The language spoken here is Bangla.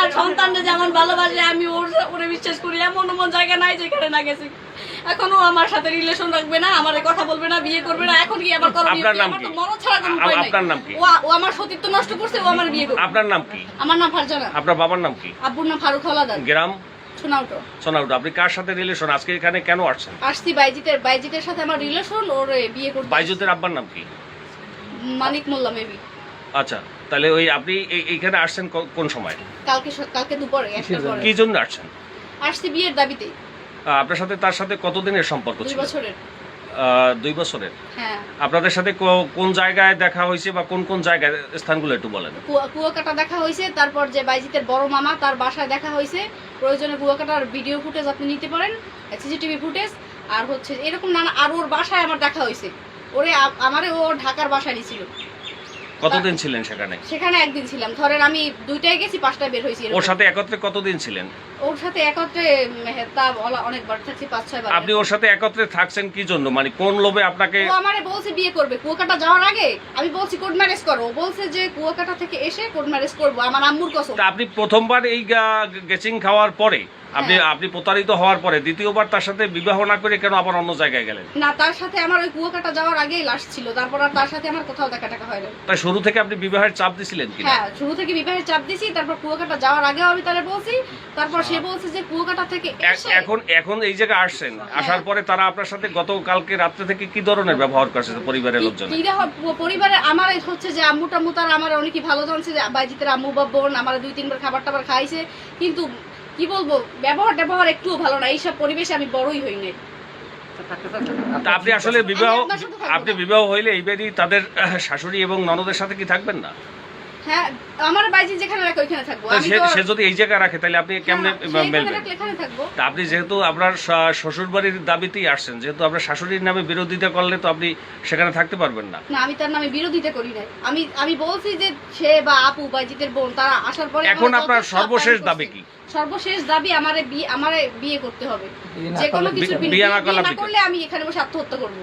আমার সন্তানরা যেমন ভালোবাসে আমি ওরে বিশ্বাস করি, এমন এমন জায়গা নাই যেখানে না গেছি। এখনো আমার সাথে রিলেশন রাখবে না, আমার কথা বলবে না, বিয়ে করবে না। এখন কি আবার করণীয়? আমার তো মরণ ছাড়া কোনো উপায় নাই। আপনার নাম কি? ও আমার সতীত্ব নষ্ট করছে, ও আমার বিয়ে করবে। আপনার নাম কি? আমার নাম ফারজানা। আপনার বাবার নাম কি? আব্বুর নাম ফারুক হলাদার। গ্রাম সোনাউটো। সোনাউটো। আপনি কার সাথে রিলেশন? আজকে এখানে কেন আসছেন? আসছি বাইজিতের সাথে আমার রিলেশন, ওর বিয়ে করতে। বাইজুতের আব্বার নাম কি? মানিক মোল্লা মেবি। আচ্ছা, তাহলে ওই আপনি এইখানে আসছেন কোন সময়? কালকে দুপুরে একটার পরে। কি জন্য আসছেন? আসছি বিয়ের দাবিতে। আপনার সাথে তার সাথে কতদিনের সম্পর্ক 2 ছিল? বছরের। 2 বছরের। হ্যাঁ। আপনাদের সাথে কোন জায়গায় দেখা হয়েছে বা কোন কোন জায়গায়, স্থানগুলো একটু বলেন। কুয়াকাটা দেখা হয়েছে, তারপর যে বাইজিতের বড় মামা তার বাসায় দেখা হয়েছে। প্রয়োজনে কুয়াকাটার ভিডিও ফুটেজ আপনি নিতে পারেন, সিসিটিভি ফুটেজ। আর হচ্ছে এরকম নানা, আর ওর বাসায় আমার দেখা হয়েছে। আমারে ও ঢাকার বাসায় নিয়েছিল। কতদিন ছিলেন সেখানে? সেখানে একদিন ছিলাম। ধরেন আমি 2টায় গেছি, 5টায় বের হয়েছি। ওর সাথে একত্রে কতদিন ছিলেন? ওর সাথে একত্রে তা অনেকবার থাকছি, 5-6 বার। আপনি ওর সাথে একত্রে থাকছেন কি জন্য? মানে কোন লোভে আপনাকে? ও আমারে বলছে বিয়ে করবে কুয়াকাটা যাওয়ার আগে। আমি বলছি কোর্ট ম্যারেজ করো। ও বলছে যে কুয়াকাটা থেকে এসে কোর্ট ম্যারেজ করব, আমার আম্মুর কসম। তা আপনি প্রথমবার এই গেচিং খাওয়ার পরে আপনি প্রতারিত হওয়ার পরে দ্বিতীয়বার তার সাথে বিবাহ না করে কেন আবার অন্য জায়গায় গেলেন? না, তার সাথে আমার ওই কুয়াকাটা যাওয়ার আগেই লাশ ছিল। তারপর আর তার সাথে আমার কোথাও দেখা হয় না। তাই শুরু থেকে আপনি বিবাহের চাপ দিছিলেন কি? হ্যাঁ, শুরু থেকে বিবাহের চাপ দিছি। তারপর কুয়াকাটা যাওয়ার আগেও আমি তারে বলছি। তারপর সে বলছে যে কুয়াকাটা থেকে এসে এখন এই জায়গায় আসছেন, আসার পরে তারা আপনার সাথে গতকালকে রাত্রে থেকে কি ধরনের ব্যবহার করছে পরিবারের লোকজন? পরিবারে আমার হচ্ছে যে আম্মু টাম্মু তার আমার অনেকই ভালো জানছে যে বাইজিতের আম্মু বা বোন আমার 2-3 বার খাবার টাবার খাইছে। কিন্তু কি বলবো, ব্যবহার একটুও ভালো না। এইসব পরিবেশে আমি বড়ই হই নাই। তা আপনি আসলে বিবাহ হইলে এইবারই তাদের শাশুড়ি এবং ননদের সাথে কি থাকবেন না? হ্যাঁ, আমার বাইজি যেখানে রাখে ওইখানে থাকবো। সে যদি এই জায়গায় রাখে তাহলে আপনি কেমনে মেলবেন? এখানে থাকবো। তা আপনি যেহেতু আপনার শ্বশুর বাড়ির দাবিতেই আসছেন, যেহেতু আপনার শাশুড়ির নামে বিরোধিতা করলে তো আপনি সেখানে থাকতে পারবেন না। না, আমি তার নামে বিরোধিতা করি নাই। আমি বলছি যে সে বা আপু বাইজিতের বোন তারা আসার পরে এখন আপনার সর্বশেষ দাবি কি? সর্বশেষ দাবি আমারে বিয়ে করতে হবে। যে কোনো কিছু বিয়ে না করলে আমি এখানে বসে আত্মহত্যা করব।